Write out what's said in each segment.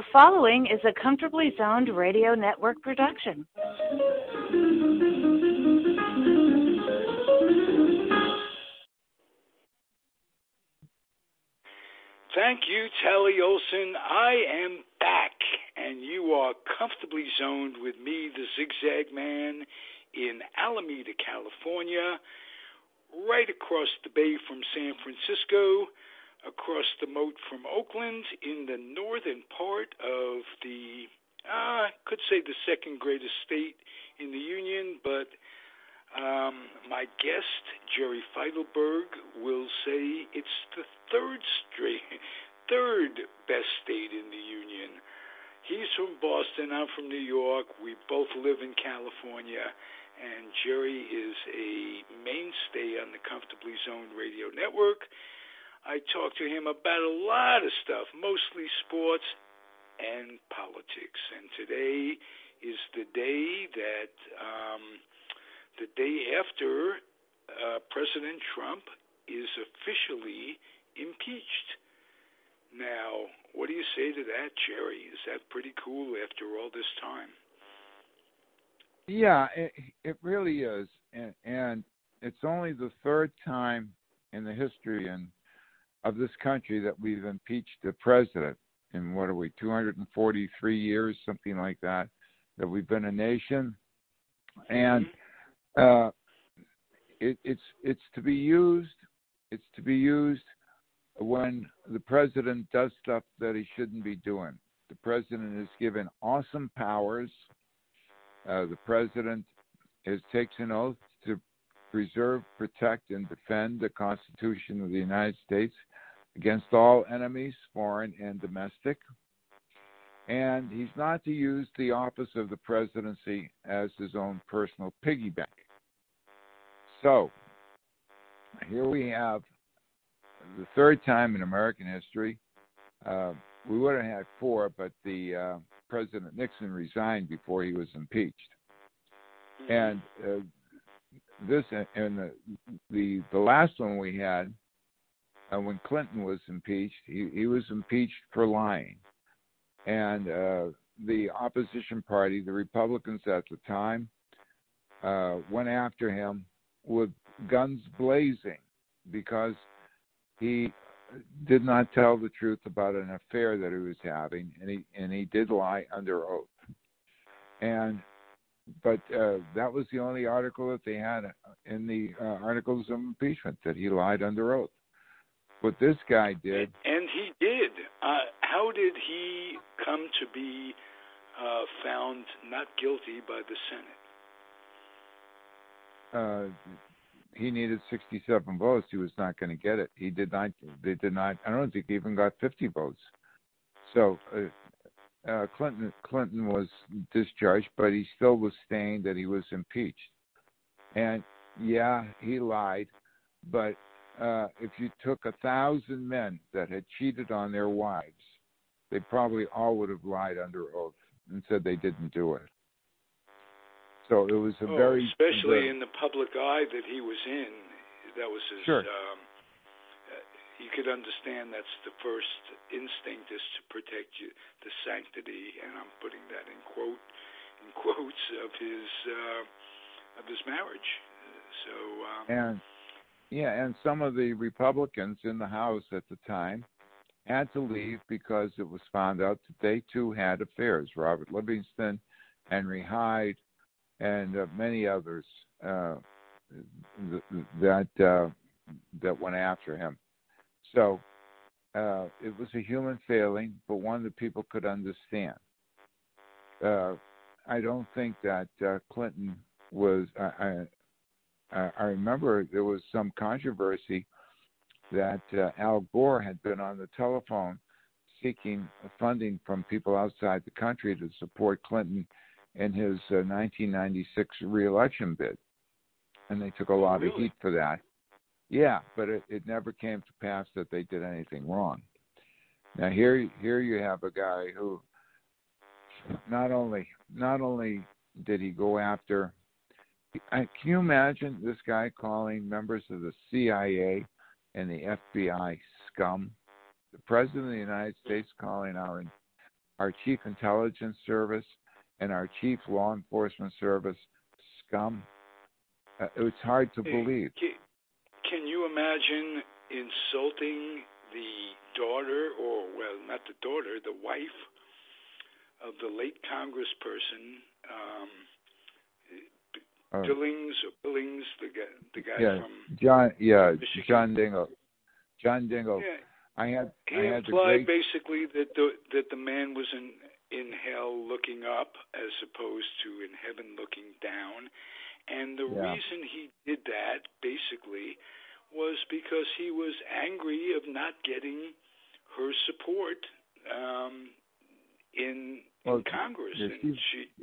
The following is a Comfortably Zoned Radio Network production. Thank you, Tally Olson. I am back, and you are comfortably zoned with me, the Zig Zag Man, in Alameda, California, right across the bay from San Francisco, across the moat from Oakland, in the northern part of the, I could say the second greatest state in the Union, but my guest, Jerry Feitelberg, will say it's the third best state in the Union. He's from Boston, I'm from New York, we both live in California, and Jerry is a mainstay on the Comfortably Zoned Radio Network. I talked to him about a lot of stuff, mostly sports and politics. And today is the day that, the day after President Trump is officially impeached. Now, what do you say to that, Jerry? Is that pretty cool after all this time? Yeah, it really is. And it's only the third time in the history of this country that we've impeached the president in, 243 years, something like that we've been a nation. And it's to be used. It's to be used when the president does stuff that he shouldn't be doing. The president is given awesome powers. The president takes an oath to preserve, protect, and defend the Constitution of the United States against all enemies, foreign and domestic. And he's not to use the office of the presidency as his own personal piggy bank. So, here we have the third time in American history. We would have had four, but the President Nixon resigned before he was impeached. And the last one we had, when Clinton was impeached, he was impeached for lying. And the opposition party, the Republicans at the time, went after him with guns blazing because he did not tell the truth about an affair that he was having, and he did lie under oath. But that was the only article that they had in the articles of impeachment, that he lied under oath. What this guy did, and he did. How did he come to be found not guilty by the Senate? He needed 67 votes. He was not going to get it. He did not. They did not. I don't think he even got 50 votes. So Clinton was discharged, but he still was saying that he was impeached. And yeah, he lied. But if you took 1,000 men that had cheated on their wives, they probably all would have lied under oath and said they didn't do it. So it was especially in the public eye that he was in. That was his. Sure. You could understand that's the first instinct, is to protect the sanctity, and I'm putting that in quotes of his marriage. And some of the Republicans in the House at the time had to leave because it was found out that they too had affairs. Robert Livingston, Henry Hyde, and many others that went after him. So it was a human failing, but one that people could understand. I don't think that Clinton was. I remember there was some controversy that Al Gore had been on the telephone seeking funding from people outside the country to support Clinton in his 1996 re-election bid. And they took a lot of heat for that. Yeah, but it never came to pass that they did anything wrong. Now here you have a guy who not only did he go after. Can you imagine this guy calling members of the CIA and the FBI scum? The President of the United States calling our our chief intelligence service, and our chief law enforcement service scum. It's hard to believe. Can you imagine insulting the daughter, or, well, not the daughter, the wife of the late congressperson, Billings, the guy from John Dingell. John Dingell. Yeah. He implied basically that the man was in hell looking up as opposed to in heaven looking down. And the reason he did that, basically, was because he was angry of not getting her support in Congress. Yeah, and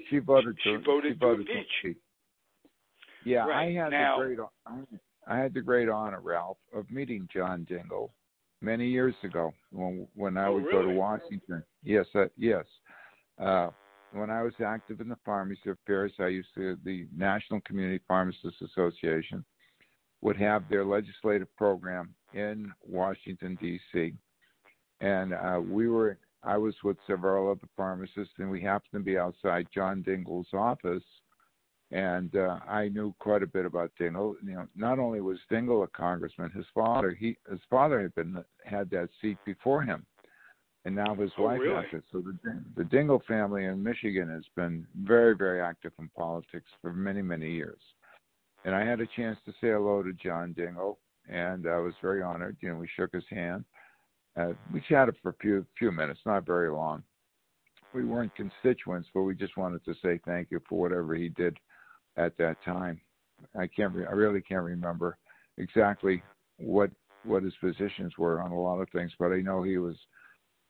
she voted to impeach. Yeah, right. I had the great honor, Ralph, of meeting John Dingell many years ago when I would go to Washington. Yes. When I was active in the pharmacy affairs, the National Community Pharmacists Association would have their legislative program in Washington, D.C. And I was with several other pharmacists, and we happened to be outside John Dingell's office. And I knew quite a bit about Dingell. Not only was Dingell a congressman, his father had that seat before him, and now his wife has it. So the Dingell family in Michigan has been very, very active in politics for many, many years. And I had a chance to say hello to John Dingell, and I was very honored. We shook his hand. We chatted for a few minutes, not very long. We weren't constituents, but we just wanted to say thank you for whatever he did at that time. I really can't remember exactly what his positions were on a lot of things, but I know he was,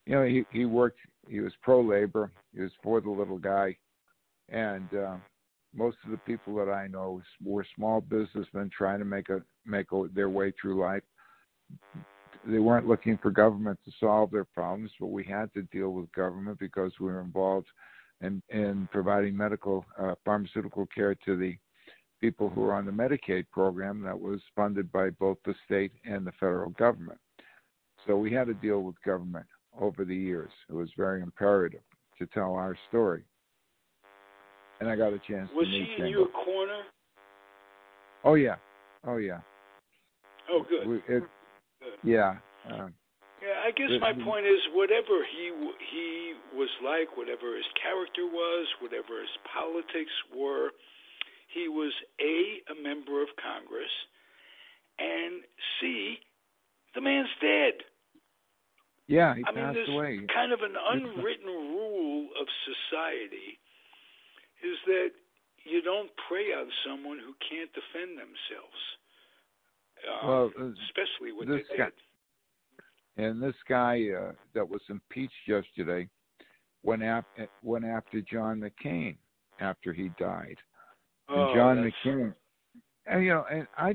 he worked. He was pro-labor. He was for the little guy, and most of the people that I know were small businessmen trying to make their way through life. They weren't looking for government to solve their problems, but we had to deal with government because we were involved in providing pharmaceutical care to the people who were on the Medicaid program that was funded by both the state and the federal government. So we had to deal with government over the years. It was very imperative to tell our story. And I got a chance to meet him. Was he in your corner? Oh, yeah. Oh, good. Yeah. I guess my point is, whatever he was like, whatever his character was, whatever his politics were, he was a member of Congress, and the man's dead. Yeah, he passed away. There's kind of an unwritten rule of society is that you don't prey on someone who can't defend themselves, especially with the dead. And this guy that was impeached yesterday went after John McCain after he died. And John McCain, and I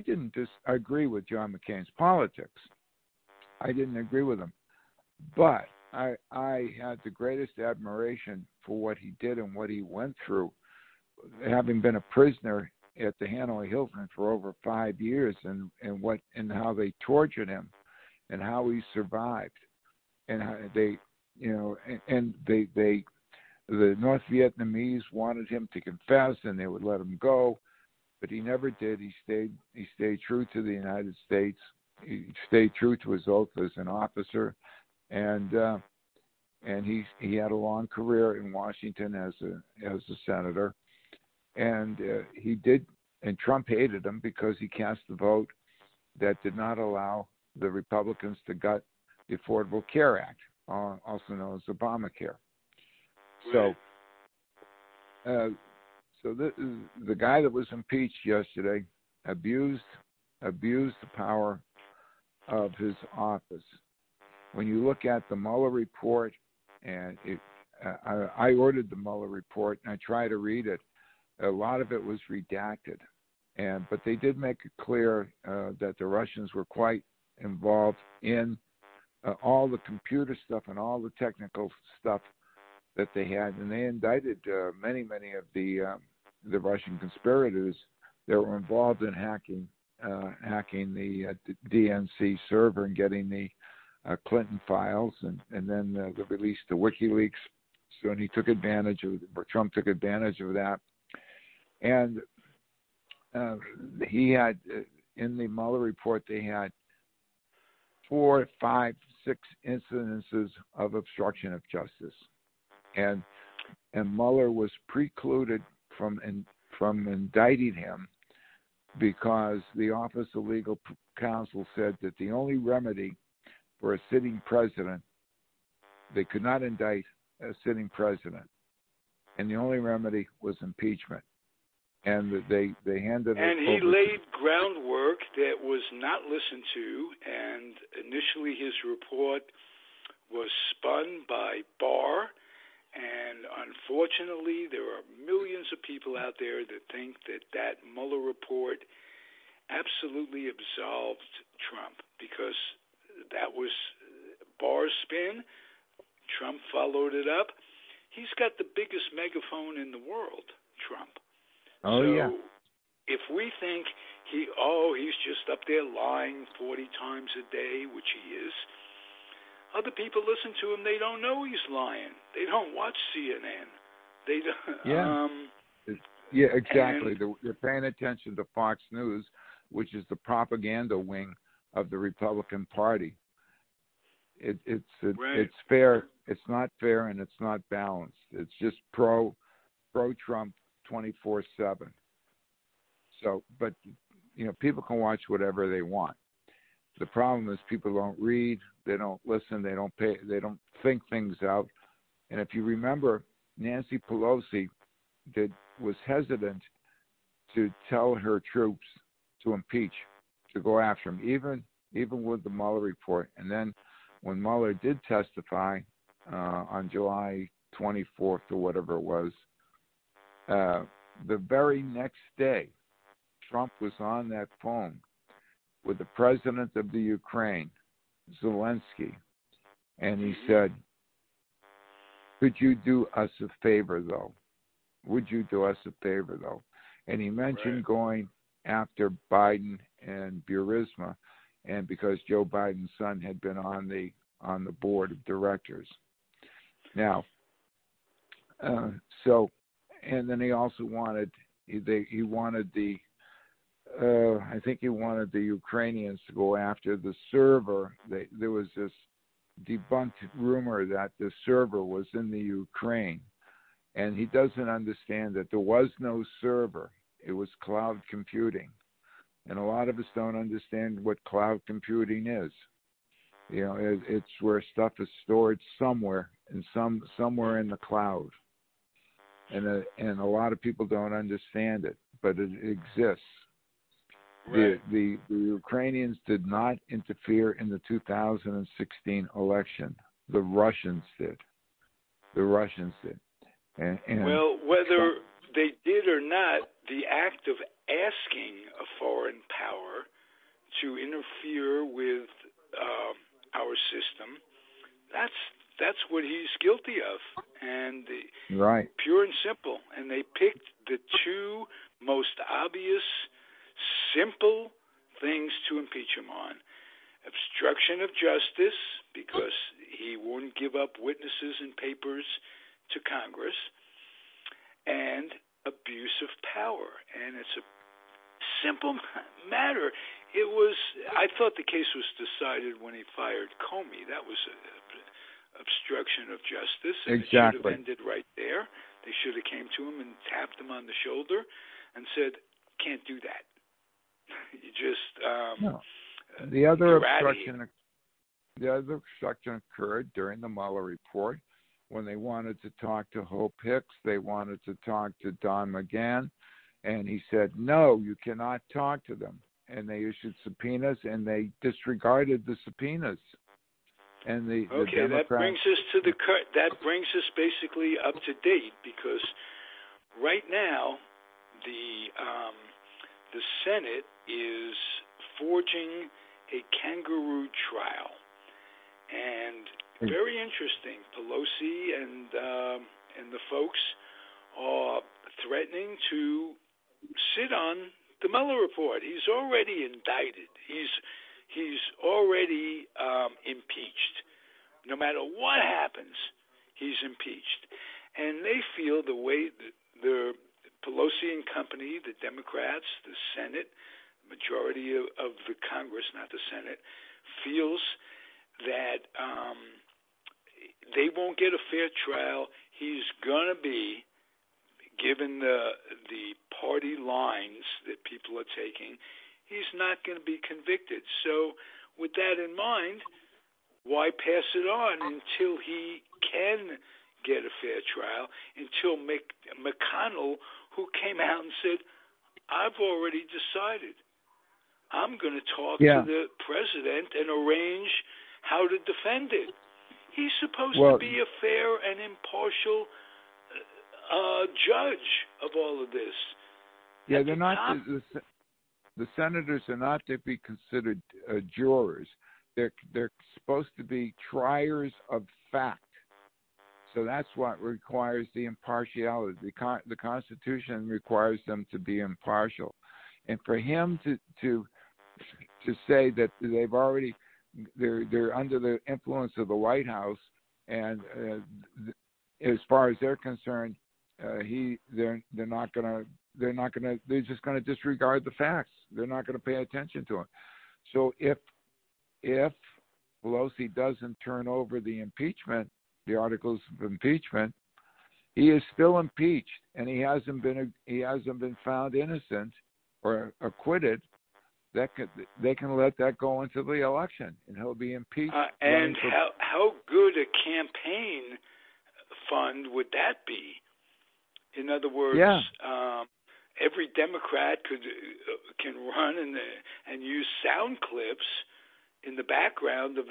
didn't disagree with John McCain's politics. I didn't agree with him, but I had the greatest admiration for what he did and what he went through, having been a prisoner at the Hanoi Hilton for over 5 years, and how they tortured him, and how he survived, and how the North Vietnamese wanted him to confess, and they would let him go, but he never did. He stayed true to the United States. He stayed true to his oath as an officer, and he had a long career in Washington as a senator, and he did. And Trump hated him because he cast a vote that did not allow the Republicans to gut the Affordable Care Act, also known as Obamacare. So, the guy that was impeached yesterday abused the power of his office. When you look at the Mueller report, and I ordered the Mueller report, and I tried to read it. A lot of it was redacted, but they did make it clear that the Russians were quite involved in all the computer stuff and all the technical stuff that they had, and they indicted many of the Russian conspirators that were involved in hacking the DNC server and getting the Clinton files, and then they released the WikiLeaks. So and Trump took advantage of that, and he had in the Mueller report they had 4, 5, 6 incidences of obstruction of justice, and Mueller was precluded from indicting him because the Office of Legal Counsel said that the only remedy for a sitting president, they could not indict a sitting president, and the only remedy was impeachment. And they handed it and he over laid groundwork that was not listened to, and initially his report was spun by Barr, and unfortunately there are millions of people out there that think that Mueller report absolutely absolved Trump because that was Barr's spin. Trump followed it up. He's got the biggest megaphone in the world, Trump. Oh, so yeah. If we think he's just up there lying 40 times a day, which he is, other people listen to him, they don't know he's lying. They don't watch CNN. They don't. Yeah, exactly. They're paying attention to Fox News, which is the propaganda wing of the Republican Party. It's fair. It's not fair, and it's not balanced. It's just pro Trump 24/7. So, but people can watch whatever they want. The problem is people don't read, they don't listen, they don't pay, they don't think things out. And if you remember, Nancy Pelosi was hesitant to tell her troops to impeach, to go after him, even with the Mueller report. And then when Mueller did testify on July 24th or whatever it was, the very next day, Trump was on that phone with the president of the Ukraine, Zelensky, and he said, "Could you do us a favor, though? Would you do us a favor, though?" And he mentioned going after Biden and Burisma, and because Joe Biden's son had been on the board of directors. Now, and then he also wanted I think he wanted the Ukrainians to go after the server. There was this debunked rumor that the server was in the Ukraine, and he doesn't understand that there was no server. It was cloud computing, and a lot of us don't understand what cloud computing is. It's where stuff is stored somewhere somewhere in the cloud, and a lot of people don't understand it, but it exists. Right. The Ukrainians did not interfere in the 2016 election. The Russians did. And well, whether they did or not, the act of asking a foreign power to interfere with our system, that's what he's guilty of, and pure and simple. And they picked the two most obvious, simple things to impeach him on: obstruction of justice, because he wouldn't give up witnesses and papers to Congress, and abuse of power. And it's a simple matter. I thought the case was decided when he fired Comey. That was obstruction of justice. And It should have ended right there. They should have came to him and tapped him on the shoulder and said, "Can't do that." You just no. The other obstruction occurred during the Mueller report when they wanted to talk to Hope Hicks. They wanted to talk to Don McGahn, and he said, "No, you cannot talk to them." And they issued subpoenas, and they disregarded the subpoenas. And the Democrats, that brings us basically up to date, because right now the Senate is forging a kangaroo trial, and very interesting. Pelosi and the folks are threatening to sit on the Mueller report. He's already indicted. he's already impeached. No matter what happens, he's impeached. And they feel the way the Pelosi and company, the Democrats, the Senate, majority of the Congress, not the Senate, feels that they won't get a fair trial. He's going to be, given the party lines that people are taking, he's not going to be convicted. So with that in mind, why pass it on until he can get a fair trial, until McConnell, who came out and said, I've already decided. I'm going to talk to the president and arrange how to defend it. He's supposed to be a fair and impartial judge of all of this. Yeah, they're not. The senators are not to be considered jurors. They're supposed to be triers of fact. So that's what requires the impartiality. The Constitution requires them to be impartial, and for him to say that they're under the influence of the White House, and as far as they're concerned, they're just going to disregard the facts. They're not going to pay attention to it. So if Pelosi doesn't turn over the impeachment, the articles of impeachment, he is still impeached, and he hasn't been found innocent or acquitted. They can let that go into the election, and he'll be impeached. And how good a campaign fund would that be? In other words, every Democrat can run and use sound clips in the background of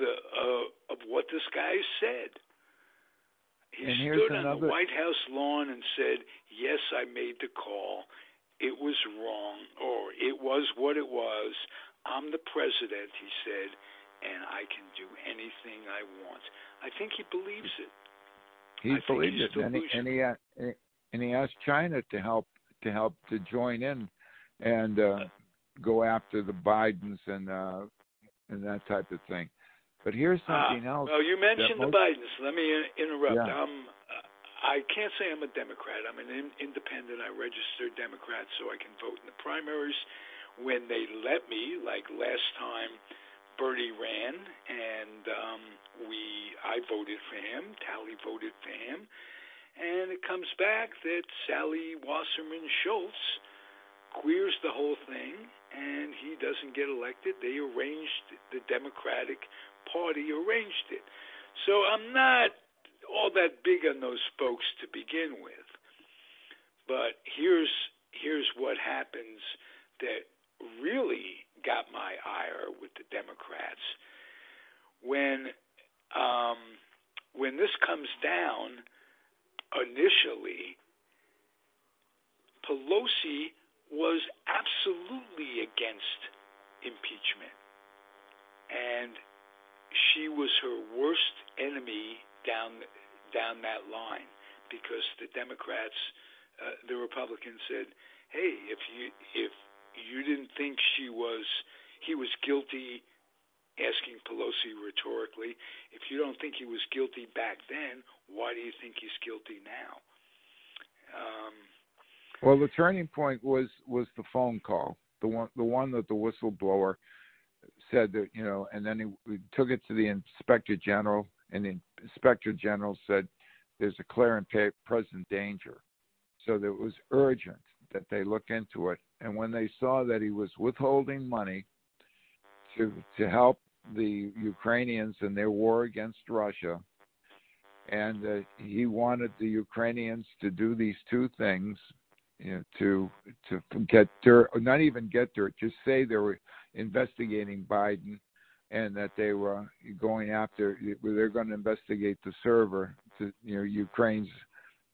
what this guy said. He stood on the White House lawn and said, "Yes, I made the call. It was wrong, or it was what it was. I'm the president," he said, "and I can do anything I want." I think he believes it. He believes it, and he asked China to help to join in and go after the Bidens and that type of thing. But here's something else. Well, you mentioned the Bidens. Let me interrupt. Yeah. I can't say I'm a Democrat. I'm an independent. I registered Democrat so I can vote in the primaries when they let me, like last time Bernie ran, and I voted for him. Tally voted for him. And it comes back that Sally Wasserman Schultz queers the whole thing, and he doesn't get elected. They arranged, the Democratic Party arranged it. So I'm not all that big on those folks to begin with. But here's what happens that really got my ire with the Democrats. When this comes down, initially, Pelosi was absolutely against impeachment. And she was her worst enemy down that line, because the Democrats, the Republicans said, "Hey, if you didn't think he was guilty," asking Pelosi rhetorically, "if you don't think he was guilty back then, why do you think he's guilty now?" Well, the turning point was the phone call, the one that the whistleblower said that, and then he took it to the Inspector General, and the Inspector General said there's a clear and present danger. So that it was urgent that they look into it. And when they saw that he was withholding money to help the Ukrainians in their war against Russia, and he wanted the Ukrainians to do these two things, to get dirt, or not even get dirt, just say they were investigating Biden, and that they were going after, they're going to investigate the server. Ukraine's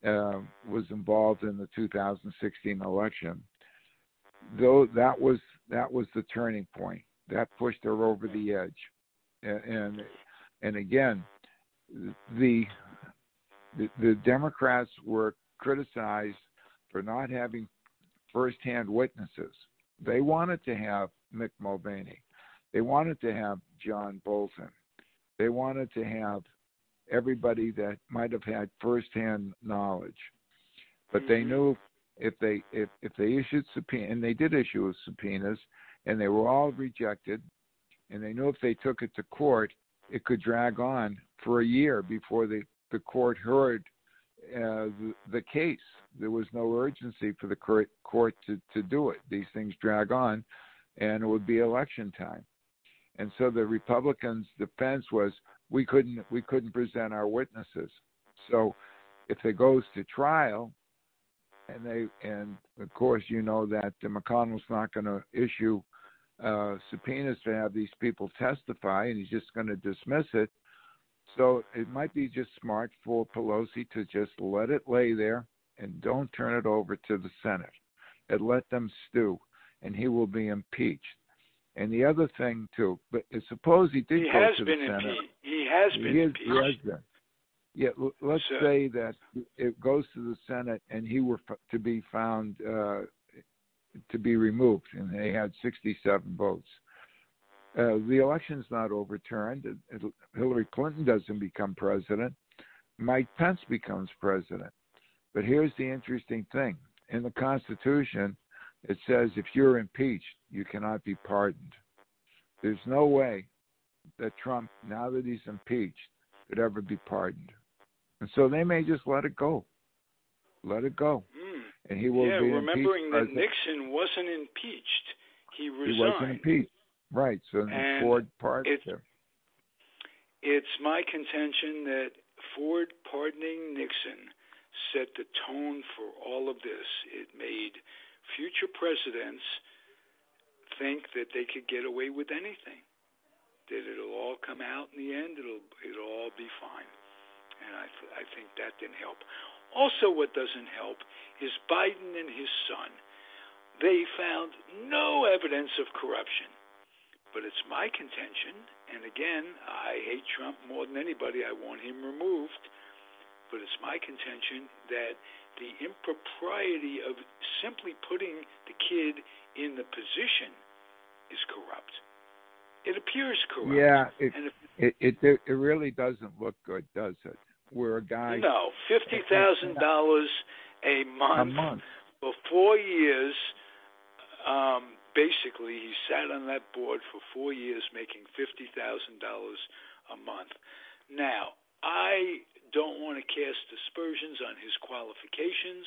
was involved in the 2016 election. Though that was the turning point that pushed her over the edge, and again, the Democrats were criticized for not having firsthand witnesses. They wanted to have Mick Mulvaney. They wanted to have John Bolton. They wanted to have everybody that might have had firsthand knowledge. But they knew if they issued subpoenas, and they did issue subpoenas, and they were all rejected, and they knew if they took it to court, it could drag on for a year before the court heard the case. There was no urgency for the court to do it. These things drag on, and it would be election time. And so the Republicans' defense was we couldn't present our witnesses. So if it goes to trial, and of course you know that McConnell's not going to issue subpoenas to have these people testify, and he's just going to dismiss it. So it might be just smart for Pelosi to just let it lay there and don't turn it over to the Senate and let them stew, and he will be impeached. And the other thing too, but suppose he did go to the Senate. He has been impeached. Yeah, let's say that it goes to the Senate and he were to be found to be removed, and they had 67 votes. The election's not overturned. Hillary Clinton doesn't become president. Mike Pence becomes president. But here's the interesting thing. In the Constitution, it says if you're impeached, you cannot be pardoned. There's no way that Trump, now that he's impeached, could ever be pardoned. And so they may just let it go. Let it go. And he will be remembering impeached. that Nixon wasn't impeached. He resigned. He wasn't impeached. Right. So Ford pardoned him. It's my contention that Ford pardoning Nixon set the tone for all of this. It made future presidents think that they could get away with anything, that it'll all come out in the end, it'll all be fine. And I think that didn't help. Also, what doesn't help is Biden and his son. They found no evidence of corruption. But it's my contention, and again, I hate Trump more than anybody. I want him removed. But it's my contention that the impropriety of simply putting the kid in the position is corrupt. It appears corrupt. Yeah, it really doesn't look good, does it? Where a guy... No, $50,000 a month for 4 years. Basically, he sat on that board for 4 years making $50,000 a month. Now, I don't want to cast aspersions on his qualifications,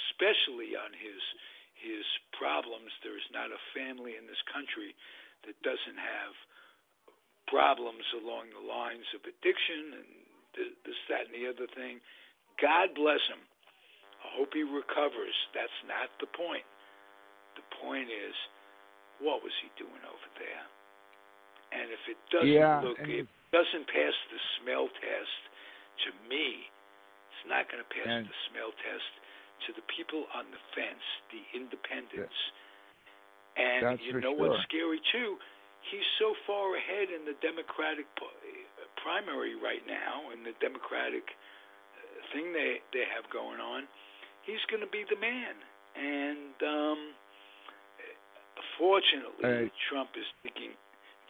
especially on his problems. There is not a family in this country that doesn't have problems along the lines of addiction and this, that, and the other thing. God bless him. I hope he recovers. That's not the point. The point is, what was he doing over there? And if it doesn't pass the smell test, to me, it's not going to pass the smell test to the people on the fence, the independents. And you know what's scary, too? He's so far ahead in the Democratic primary right now, in the Democratic thing they have going on. He's going to be the man. And fortunately, Trump is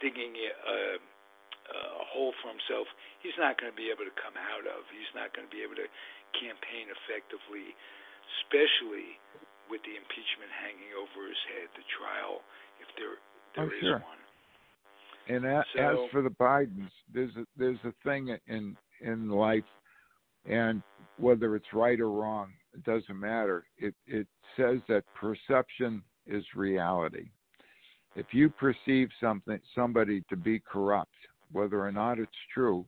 digging a hole for himself he's not going to be able to come out of. He's not going to be able to campaign effectively, especially with the impeachment hanging over his head, the trial, if there is one. And as for the Bidens, there's a thing in life, and whether it's right or wrong, it doesn't matter. It says that perception is reality. If you perceive somebody to be corrupt, whether or not it's true,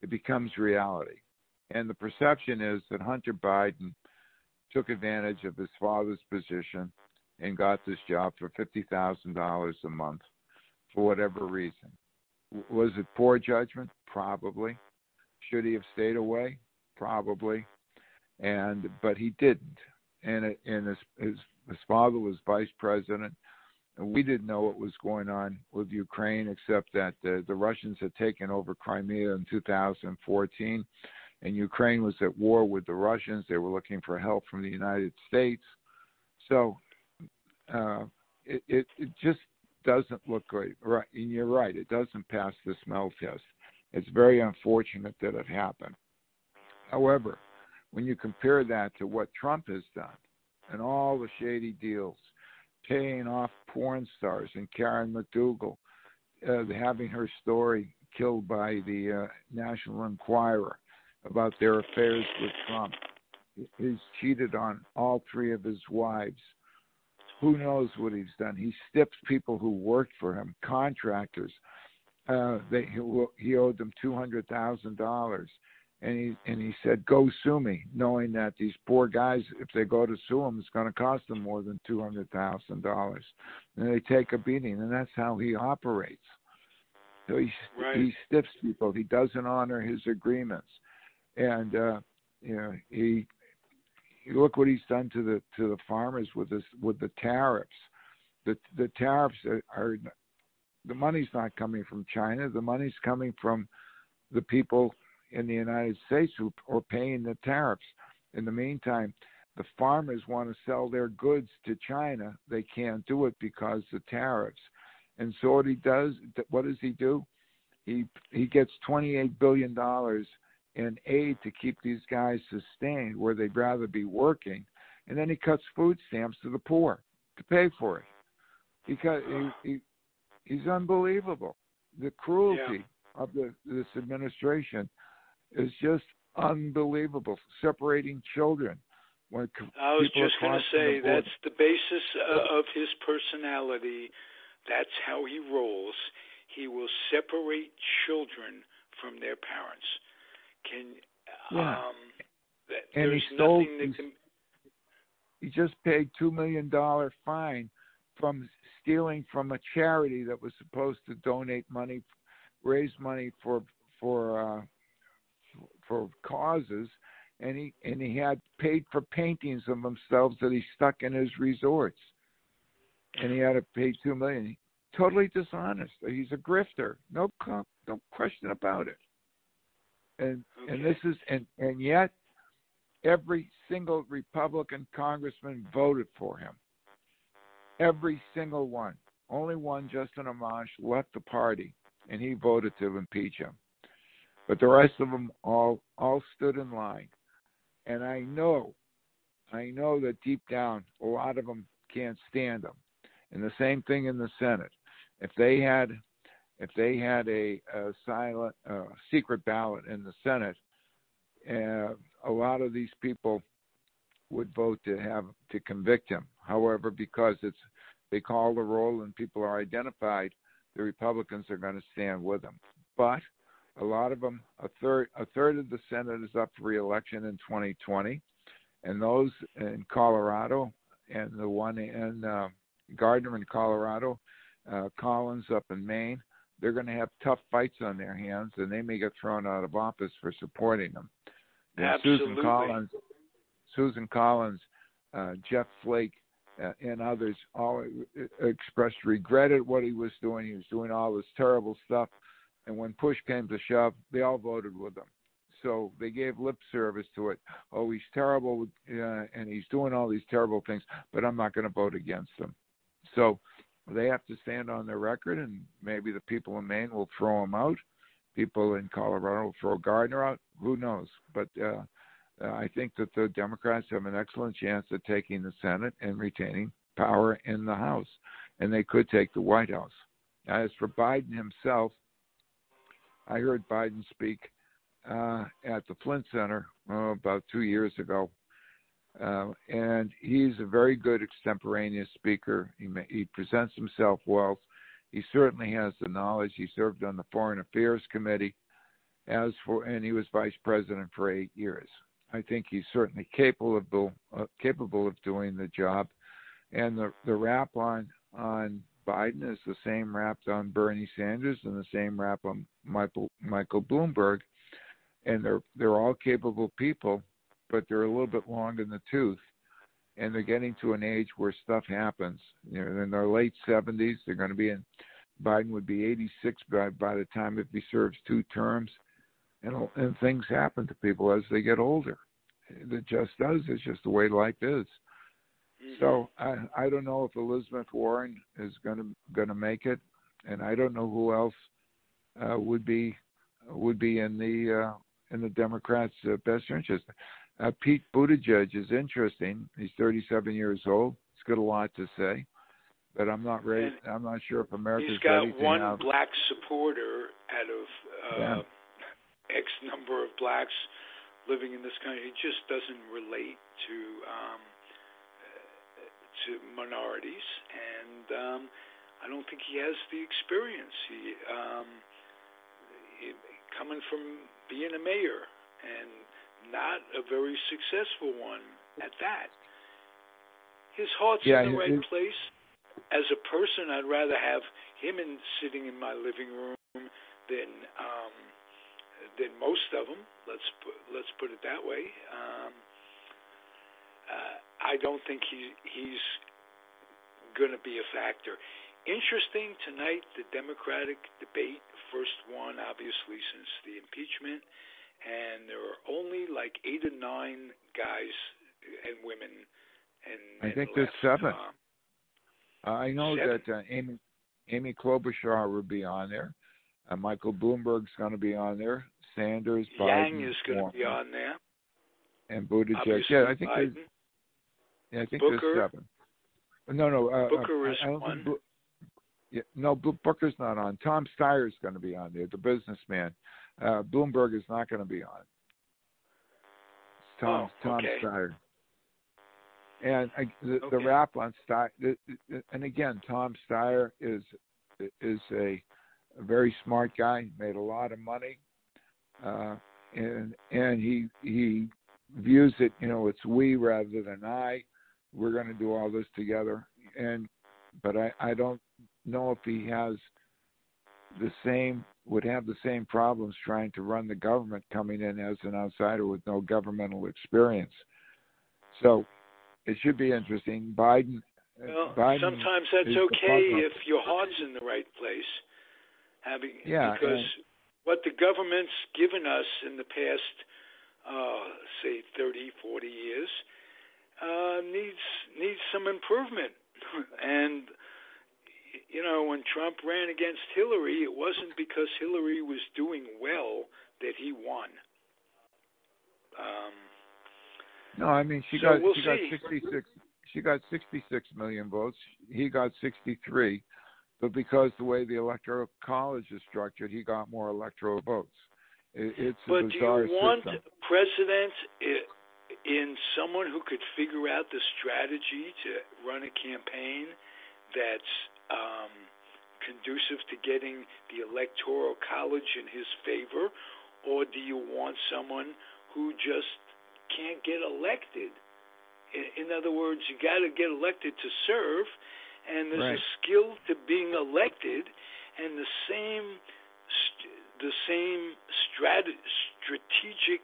it becomes reality. And the perception is that Hunter Biden took advantage of his father's position and got this job for $50,000 a month for whatever reason. Was it poor judgment? Probably. Should he have stayed away? Probably. But he didn't. And his father was vice president. And we didn't know what was going on with Ukraine, except that the Russians had taken over Crimea in 2014, and Ukraine was at war with the Russians. They were looking for help from the United States. So it just doesn't look great. Right, and you're right. It doesn't pass the smell test. It's very unfortunate that it happened. However, when you compare that to what Trump has done and all the shady deals, paying off porn stars and Karen McDougal, having her story killed by the National Enquirer about their affairs with Trump. He's cheated on all three of his wives. Who knows what he's done? He stiffed people who worked for him, contractors. He owed them $200,000, and he said, "Go sue me," knowing that these poor guys, if they go to sue him, it's going to cost them more than $200,000, and they take a beating, and that's how he operates. So he stiffs people. He doesn't honor his agreements, and he look what he's done to the farmers with the tariffs. The tariffs are the money's not coming from China. The money's coming from the people in the United States who are paying the tariffs. In the meantime, the farmers want to sell their goods to China. They can't do it because of tariffs. And so what does he do? He gets $28 billion in aid to keep these guys sustained where they'd rather be working. And then he cuts food stamps to the poor to pay for it. Because he's unbelievable. The cruelty of this administration is just unbelievable. Separating children. I was just going to say, that's the basis of his personality. That's how he rolls. He will separate children from their parents. He just paid $2 million fine from stealing from a charity that was supposed to donate money, raise money for causes, and he had paid for paintings of themselves that he stuck in his resorts, and he had to pay $2 million. Totally dishonest. He's a grifter. No question about it. And yet every single Republican congressman voted for him. Every single one. Only one, Justin Amash, left the party, and he voted to impeach him. But the rest of them all stood in line. And I know that deep down, a lot of them can't stand him. And the same thing in the Senate. If they had a silent, secret ballot in the Senate, a lot of these people would vote to convict him. However, because they call the roll and people are identified, the Republicans are going to stand with him. But a lot of them, a third of the Senate is up for re-election in 2020, and those in Colorado and the one in Gardner in Colorado, Collins up in Maine, they're going to have tough fights on their hands, and they may get thrown out of office for supporting them. Absolutely. Susan Collins, Jeff Flake, and others all expressed regret at what he was doing. He was doing all this terrible stuff, and when push came to shove, they all voted with him. So they gave lip service to it. Oh, he's terrible, and he's doing all these terrible things, but I'm not going to vote against him. So they have to stand on their record, and maybe the people in Maine will throw him out. People in Colorado will throw Gardner out. Who knows? But I think that the Democrats have an excellent chance of taking the Senate and retaining power in the House, and they could take the White House. As for Biden himself, I heard Biden speak at the Flint Center about 2 years ago, and he's a very good extemporaneous speaker. He presents himself well. He certainly has the knowledge. He served on the Foreign Affairs Committee, and he was vice president for 8 years. I think he's certainly capable of doing the job. And the rap on Biden is the same rap on Bernie Sanders and the same rap on Michael Bloomberg. And they're all capable people, but they're a little bit long in the tooth. And they're getting to an age where stuff happens. They're in their late 70s. They're going to be Biden would be 86 by the time if he serves 2 terms. And things happen to people as they get older. It just does. It's just the way life is. So I don't know if Elizabeth Warren is going to make it, and I don't know who else would be in the Democrats' best interest. Pete Buttigieg is interesting. He's 37 years old. He's got a lot to say, but I'm not ready. I'm not sure if America's ready to have. He's got one black supporter out of X number of blacks living in this country. He just doesn't relate to minorities, and I don't think he has the experience. He coming from being a mayor and not a very successful one at that. His heart's in the right place. As a person, I'd rather have him sitting in my living room than most of them. Let's put it that way. I don't think he's going to be a factor. Interesting tonight, the Democratic debate, first one obviously since the impeachment, and there are only like 8 or 9 guys and women. And I think there's 7. I know 7? That Amy Klobuchar will be on there. Michael Bloomberg's going to be on there. Sanders, Biden, Yang is going to be on there. And Buttigieg. Obviously, yeah, I think Biden. There's 7. No. Booker is one. Booker's not on. Tom Steyer's going to be on there, the businessman. Bloomberg is not going to be on. It's Tom Steyer. And the rap on Steyer, and again, Tom Steyer is a very smart guy. Made a lot of money, and he views it. It's we rather than I. We're going to do all this together, but I don't know if he would have the same problems trying to run the government coming in as an outsider with no governmental experience. So it should be interesting. Biden. Sometimes that's okay if your heart's in the right place. Because what the government's given us in the past, say 30, 40 years, needs some improvement. And when Trump ran against Hillary, it wasn't because Hillary was doing well that he won. No, I mean she got 66. She got 66 million votes. He got 63, but because the way the electoral college is structured, he got more electoral votes. It's a bizarre do you want system. President in someone who could figure out the strategy to run a campaign that's conducive to getting the electoral college in his favor, or do you want someone who just can't get elected? In other words, you got to get elected to serve, and there's a skill to being elected, and the same strategic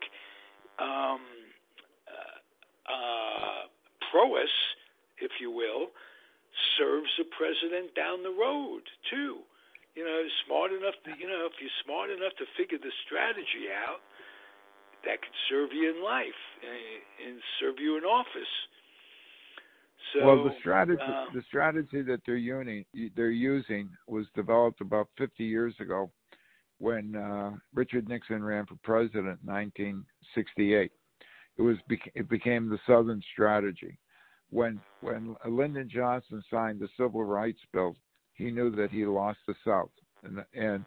prowess, if you will, serves the president down the road too. Smart enough to, if you're smart enough to figure the strategy out, that could serve you in life and serve you in office. So, well, the strategy that they're using was developed about 50 years ago when Richard Nixon ran for president in 1968. It became the Southern strategy. When Lyndon Johnson signed the Civil Rights Bill, he knew that he lost the South, and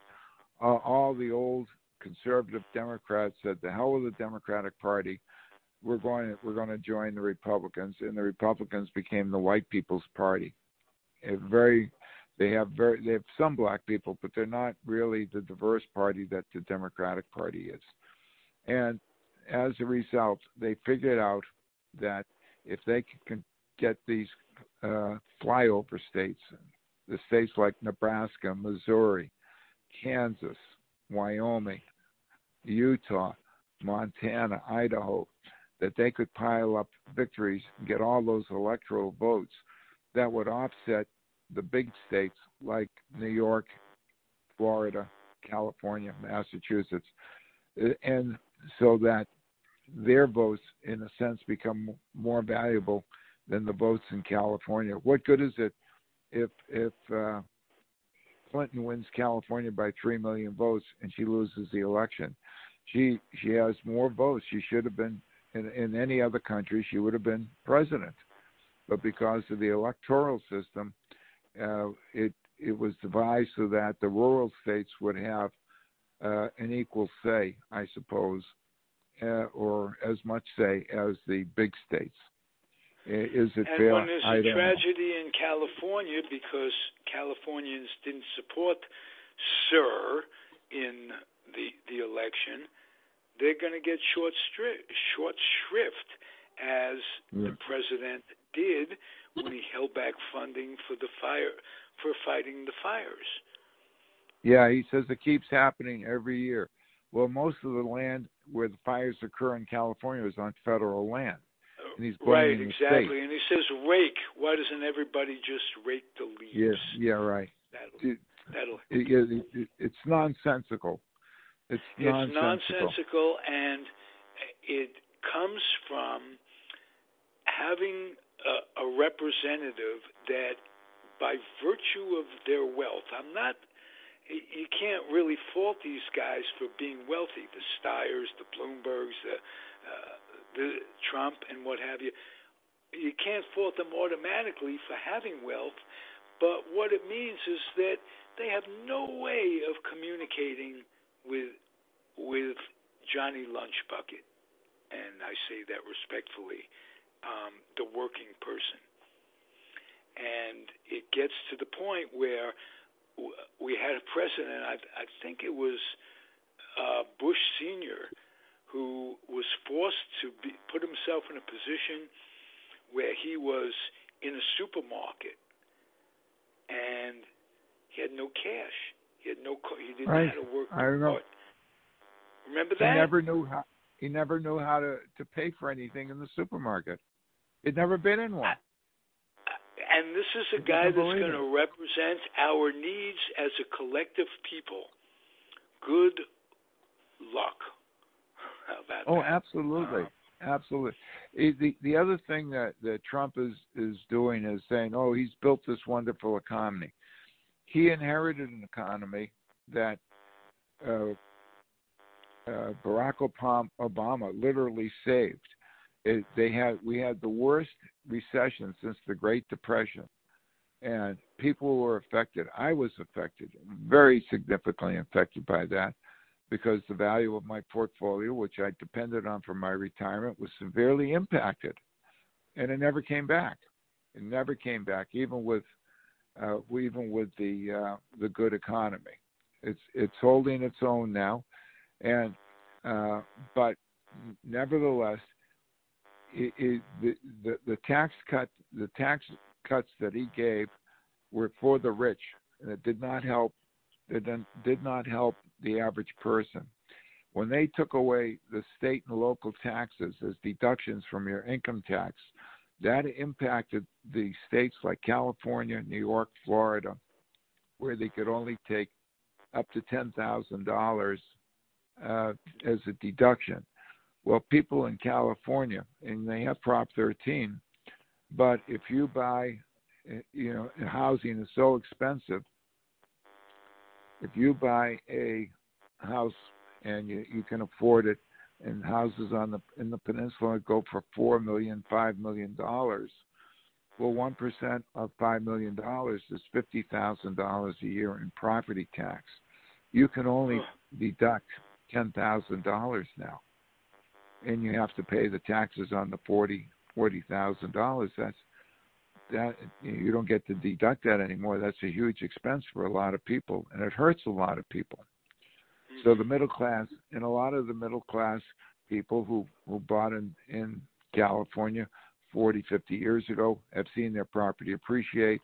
all the old conservative Democrats said, "The hell with the Democratic Party. We're going to join the Republicans," and the Republicans became the white people's party. They have some black people, but they're not really the diverse party that the Democratic Party is. And as a result, they figured out that if they can get these flyover states, the states like Nebraska, Missouri, Kansas, Wyoming, Utah, Montana, Idaho, that they could pile up victories and get all those electoral votes that would offset the big states like New York, Florida, California, Massachusetts, and so that their votes, in a sense, become more valuable than the votes in California. What good is it if Clinton wins California by 3 million votes and she loses the election? She has more votes. She should have been in any other country. She would have been president, but because of the electoral system, it was devised so that the rural states would have an equal say, I suppose, or as much say as the big states. Is it fair? And when there's a tragedy in California because Californians didn't support Sir in the election, they're going to get short shrift, as the president did when he held back funding for fighting the fires. Yeah, he says it keeps happening every year. Well, most of the land where the fires occur in California is on federal land. And he's right, exactly. State. And he says rake. Why doesn't everybody just rake the leaves? Yeah, right. It's nonsensical. It's nonsensical, and it comes from having a representative that, by virtue of their wealth, you can't really fault these guys for being wealthy, the Steyers, the Bloombergs, the Trump, and what have you. You can't fault them automatically for having wealth, but what it means is that they have no way of communicating with Johnny Lunchbucket, and I say that respectfully, the working person. And it gets to the point where we had a president, I think it was Bush Sr., who was forced to put himself in a position where he was in a supermarket and he had no cash. He didn't know how to work. I remember. Remember that? He never knew how to pay for anything in the supermarket. He'd never been in one. And this is a guy that's going to represent our needs as a collective people. Good luck. How about that? Absolutely. Absolutely. The other thing that Trump is doing is saying, he's built this wonderful economy. He inherited an economy that Barack Obama literally saved. We had the worst recession since the Great Depression, and people were affected. I was affected, very significantly affected by that, because the value of my portfolio, which I depended on for my retirement, was severely impacted, and it never came back. It never came back, even with the good economy. It's holding its own now, and but nevertheless, the tax cuts that he gave were for the rich, and it did not help. Did not help the average person. When they took away the state and local taxes as deductions from your income tax, that impacted the states like California, New York, Florida, where they could only take up to $10,000 as a deduction. Well, people in California, and they have Prop 13, but if you buy, housing is so expensive. If you buy a house and you can afford it, and houses in the peninsula go for $4 million, $5 million, well, 1% of $5 million is $50,000 a year in property tax. You can only deduct $10,000 now, and you have to pay the taxes on the $40,000. That you don't get to deduct that anymore. That's a huge expense for a lot of people, and it hurts a lot of people. So the middle class, and a lot of the middle class people who bought in California 40, 50 years ago have seen their property appreciate,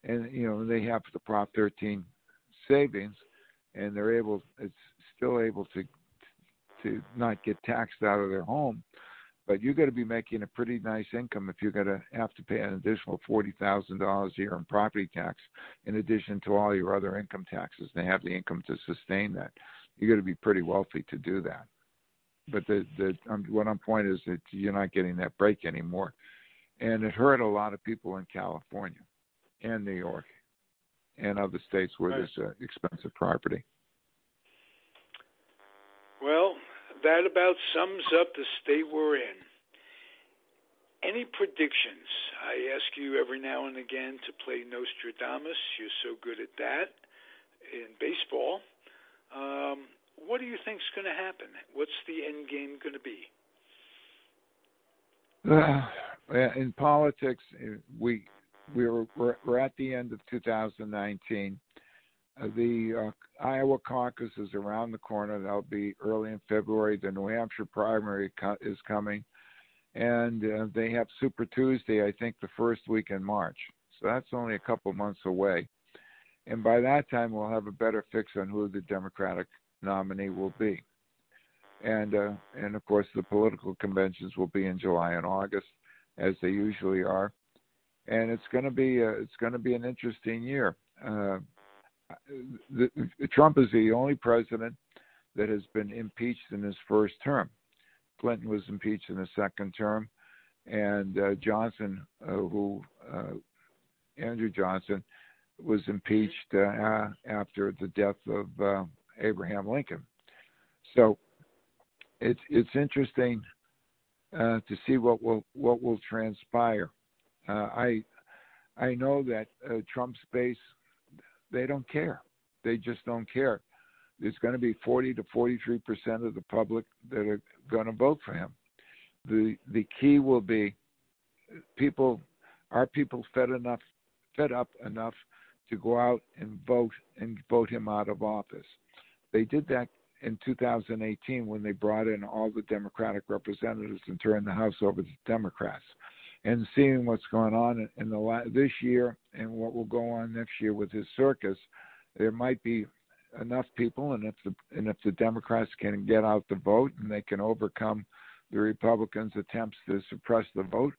and they have the Prop 13 savings, and it's still able to not get taxed out of their home. But you're going to be making a pretty nice income if you're going to have to pay an additional $40,000 a year in property tax, in addition to all your other income taxes. They have the income to sustain that. You're going to be pretty wealthy to do that. But what I'm point is that you're not getting that break anymore. and it hurt a lot of people in California and New York and other states where there's expensive property. Well, that about sums up the state we're in. Any predictions? I ask you every now and again to play Nostradamus. You're so good at that in baseball. What do you think's going to happen? What's the end game going to be? In politics, we're at the end of 2019. The Iowa caucus is around the corner. That'll be early in February. The New Hampshire primary is coming. And they have Super Tuesday, I think, the first week in March. So that's only a couple months away. And by that time, we'll have a better fix on who the Democratic nominee will be. And of course, the political conventions will be in July and August, as they usually are. And it's going to be an interesting year. Trump is the only president that has been impeached in his first term. Clinton was impeached in his second term, and Andrew Johnson was impeached after the death of Abraham Lincoln. So it's interesting to see what will transpire. I know that Trump's base, they don't care. They just don't care. There's going to be 40 to 43% of the public that are going to vote for him. The key will be are people fed up enough to go out and vote him out of office. They did that in 2018 when they brought in all the Democratic representatives and turned the House over to Democrats. And seeing what's going on in this year and what will go on next year with his circus, there might be enough people, and if the Democrats can get out the vote and they can overcome the Republicans' attempts to suppress the vote,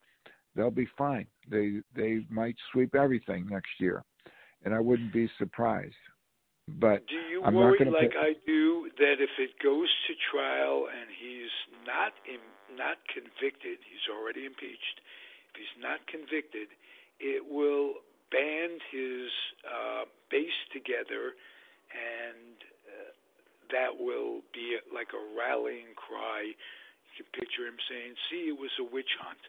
they'll be fine. They might sweep everything next year, and I wouldn't be surprised. But do you I'm worry, not gonna like I do, that if it goes to trial and he's not convicted, he's already impeached. If he's not convicted, it will band his base together, and that will be like a rallying cry. You can picture him saying, "See, it was a witch hunt."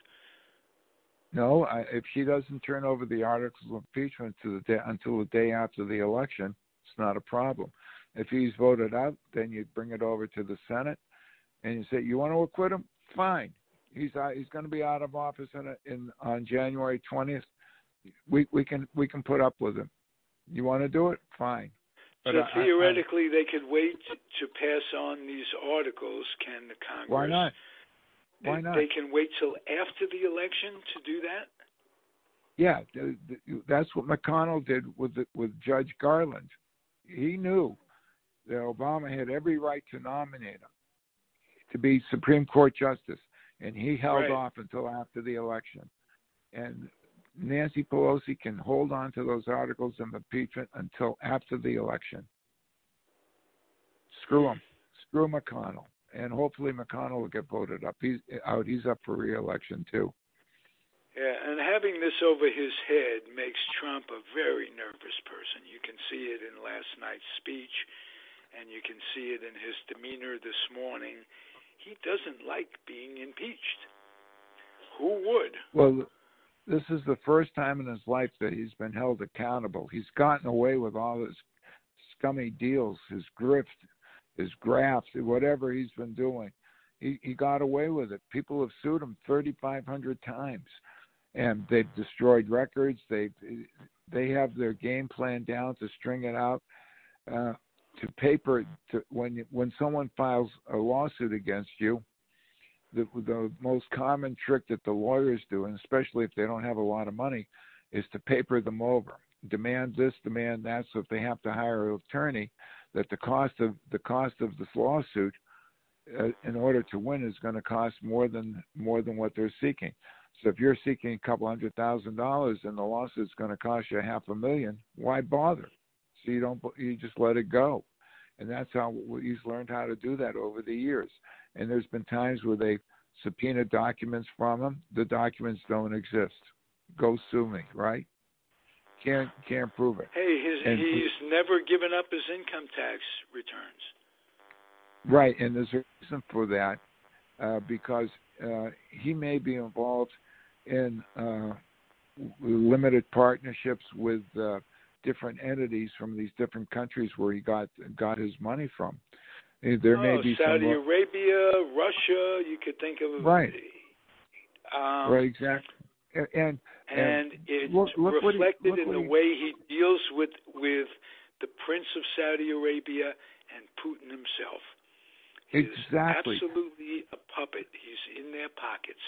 No, if he doesn't turn over the articles of impeachment until the day after the election, it's not a problem. If he's voted out, then you bring it over to the Senate, and you say, "You want to acquit him? Fine. He's going to be out of office on January 20th. We can put up with him. You want to do it? Fine." But so theoretically, they could wait to pass on these articles. Can the Congress? Why not? Why not? They can wait till after the election to do that? Yeah, that's what McConnell did with Judge Garland. He knew that Obama had every right to nominate him to be Supreme Court Justice, and he held off until after the election. And Nancy Pelosi can hold on to those articles of impeachment until after the election. Screw him. Screw McConnell. And hopefully McConnell will get voted up. He's up for re-election, too. Yeah, and having this over his head makes Trump a very nervous person. You can see it in last night's speech, and you can see it in his demeanor this morning. He doesn't like being impeached. Who would? Well, this is the first time in his life that he's been held accountable. He's gotten away with all his scummy deals, his grift, his graft, whatever he's been doing. He got away with it. People have sued him 3,500 times, and they've destroyed records. They have their game plan down to string it out to paper. When someone files a lawsuit against you, the most common trick that the lawyers do, and especially if they don't have a lot of money, is to paper them over. Demand this, demand that. So if they have to hire an attorney, that the cost of this lawsuit in order to win is going to cost more than what they're seeking. So if you're seeking a couple $100,000 and the lawsuit's going to cost you $500,000, why bother? So you just let it go. And that's how he's learned how to do that over the years. And there's been times where they subpoena documents from him. The documents don't exist. Go sue me, right? Can't prove it. Hey, he's never given up his income tax returns. Right, and there's a reason for that, because he may be involved in limited partnerships with different entities from these different countries where he got his money from. There may be Saudi Arabia, Russia. You could think of right, right, exactly, and it's look reflected in the way he deals with the Prince of Saudi Arabia and Putin himself. He's exactly absolutely a puppet. He's in their pockets.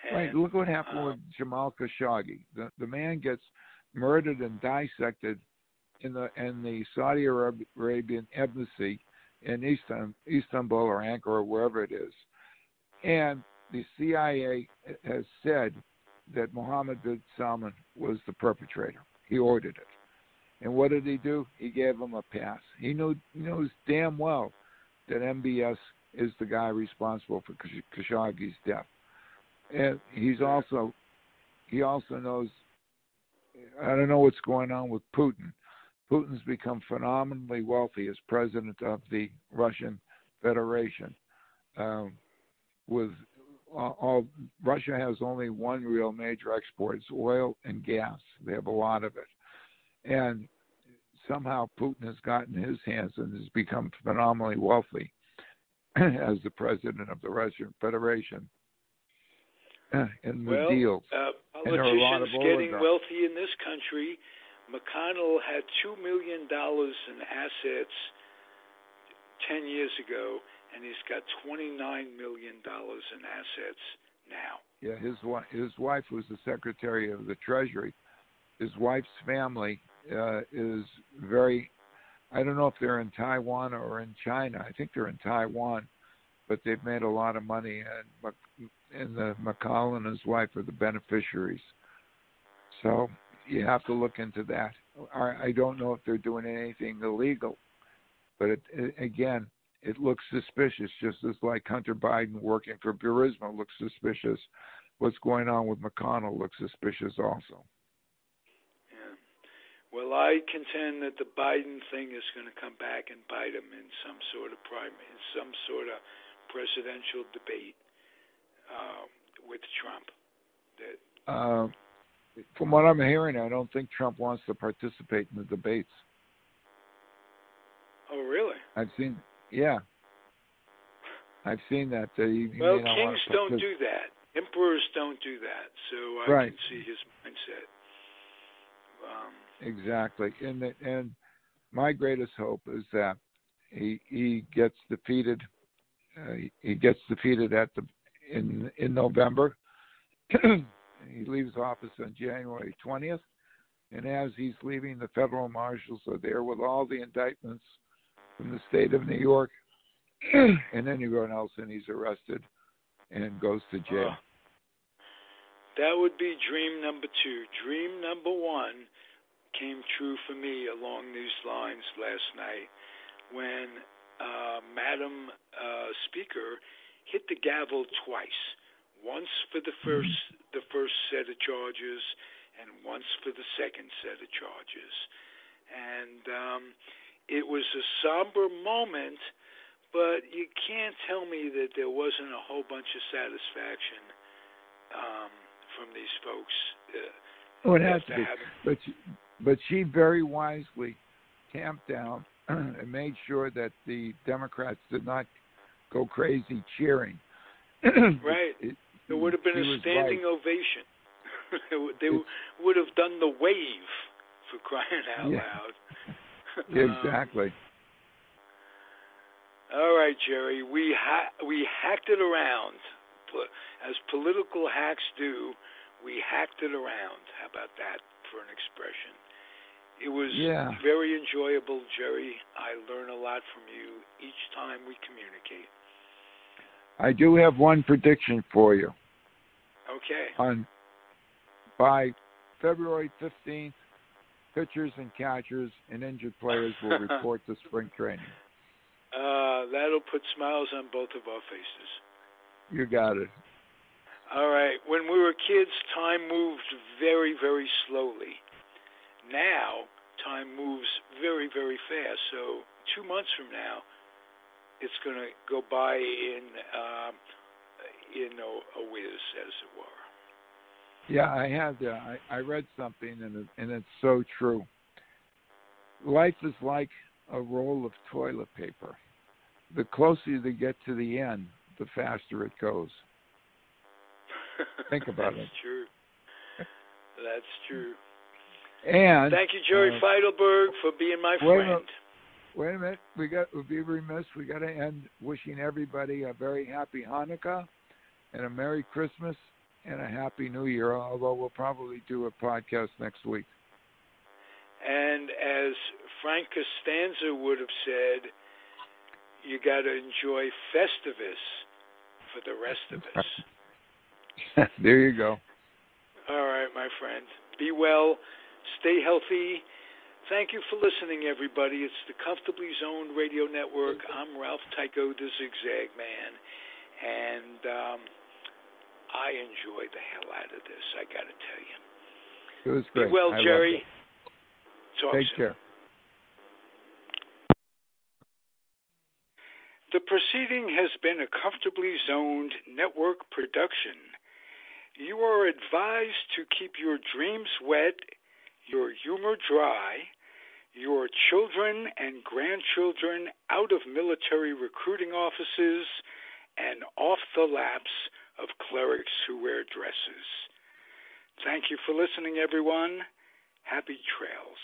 And, right. Look what happened with Jamal Khashoggi. The man gets murdered and dissected in the Saudi Arabian embassy in Istanbul or Ankara or wherever it is, and the CIA has said that Mohammed bin Salman was the perpetrator. He ordered it, and what did he do? He gave him a pass. He knows damn well that MBS is the guy responsible for Khashoggi's death. And he also knows, I don't know what's going on with Putin. Putin's become phenomenally wealthy as president of the Russian Federation. With all Russia has only one real major export, it's oil and gas. They have a lot of it. And somehow Putin has gotten his hands and has become phenomenally wealthy as the president of the Russian Federation. In the deals. Politicians getting wealthy in this country. McConnell had $2 million in assets 10 years ago, and he's got $29 million in assets now. Yeah, his wife was the Secretary of the Treasury. His wife's family is very, I don't know if they're in Taiwan or in China. I think they're in Taiwan, but they've made a lot of money, and the McConnell and his wife are the beneficiaries. So you have to look into that. I don't know if they're doing anything illegal, but it looks suspicious, just as like Hunter Biden working for Burisma looks suspicious. What's going on with McConnell looks suspicious also. Yeah. Well, I contend that the Biden thing is going to come back and bite him in some sort of presidential debate with Trump. From what I'm hearing, I don't think Trump wants to participate in the debates. Oh, really? I've seen that. Well, kings don't do that. Emperors don't do that. So I can see his mindset. Exactly. And my greatest hope is that he gets defeated. He gets defeated in November. He leaves office on January 20th, and as he's leaving, the federal marshals are there with all the indictments from the state of New York, and anyone else, and he's arrested and goes to jail. That would be dream number 2. Dream number 1 came true for me along these lines last night when Madam Speaker hit the gavel twice. Once for the first set of charges, and once for the second set of charges. And it was a somber moment, but you can't tell me that there wasn't a whole bunch of satisfaction from these folks. It has to be. But she very wisely tamped down and made sure that the Democrats did not go crazy cheering. Right. There would have been a standing ovation. They would have done the wave, for crying out loud. Exactly. All right, Jerry. We hacked it around. As political hacks do, we hacked it around. How about that for an expression? It was very enjoyable, Jerry. I learn a lot from you each time we communicate. I do have one prediction for you. Okay. By February 15th, pitchers and catchers and injured players will report to spring training. That'll put smiles on both of our faces. You got it. All right. When we were kids, time moved very, very slowly. Now, time moves very, very fast. So 2 months from now, it's going to go by in a whiz, as it were. Yeah, I read something, and it's so true. Life is like a roll of toilet paper. The closer you get to the end, the faster it goes. Think about it. That's true. That's true. And thank you, Jerry Feitelberg, for being my friend. Wait a minute. We'd be remiss. We got to end wishing everybody a very happy Hanukkah and a Merry Christmas and a Happy New Year, although we'll probably do a podcast next week. And as Frank Costanza would have said, you got to enjoy Festivus for the rest of us. There you go. All right, my friend. Be well. Stay healthy. Thank you for listening, everybody. It's the Comfortably Zoned Radio Network. I'm Ralph Tycho, the Zig Zag Man, and I enjoyed the hell out of this, I got to tell you. It was great. Be well, Jerry. Talk Take soon. care. The proceeding has been a Comfortably Zoned Network production. You are advised to keep your dreams wet, your humor dry, your children and grandchildren out of military recruiting offices and off the laps of clerics who wear dresses. Thank you for listening, everyone. Happy trails.